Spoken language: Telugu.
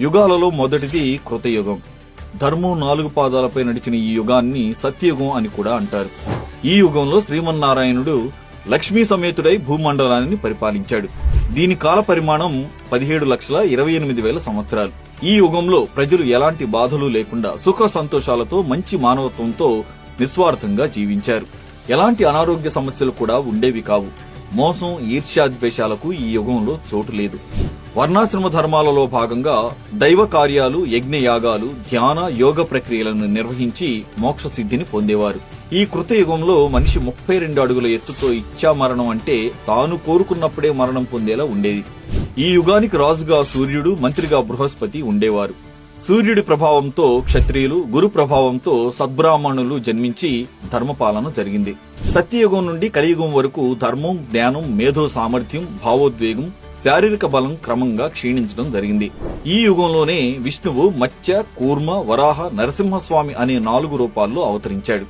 యుగాలలో మొదటిది కృతయుగం. ధర్మం 4 పాదాలపై నడిచిన ఈ యుగాన్ని సత్యయుగం అని కూడా అంటారు. ఈ యుగంలో శ్రీమన్నారాయణుడు లక్ష్మీ సమేతుడై భూమండలాన్ని పరిపాలించాడు. దీని కాల పరిమాణం 17,28,000 సంవత్సరాలు. ఈ యుగంలో ప్రజలు ఎలాంటి బాధలు లేకుండా సుఖ సంతోషాలతో మంచి మానవత్వంతో నిస్వార్థంగా జీవించారు. ఎలాంటి అనారోగ్య సమస్యలు కూడా ఉండేవి కావు. మోసం, ఈర్ష్యాద్వేషాలకు ఈ యుగంలో చోటు లేదు. వర్ణాశ్రమ ధర్మాలలో భాగంగా దైవ కార్యాలు, యజ్ఞయాగాలు, ధ్యాన, యోగ ప్రక్రియలను నిర్వహించి మోక్ష సిద్ధిని పొందేవారు. ఈ కృతయుగంలో మనిషి 32 అడుగుల ఎత్తుతో ఇచ్చా మరణం అంటే తాను కోరుకున్నప్పుడే మరణం పొందేలా ఉండేది. ఈ యుగానికి రాజుగా సూర్యుడు, మంత్రిగా బృహస్పతి ఉండేవారు. సూర్యుడి ప్రభావంతో క్షత్రియులు, గురు ప్రభావంతో సద్బ్రాహ్మణులు జన్మించి ధర్మపాలన జరిగింది. సత్యయుగం నుండి కలియుగం వరకు ధర్మం, జ్ఞానం, మేధో సామర్థ్యం, భావోద్వేగం, శారీరక బలం క్రమంగా క్షీణించడం జరిగింది. ఈ యుగంలోనే విష్ణువు మత్స్య, కూర్మ, వరాహ, నరసింహస్వామి అనే 4 రూపాల్లో అవతరించాడు.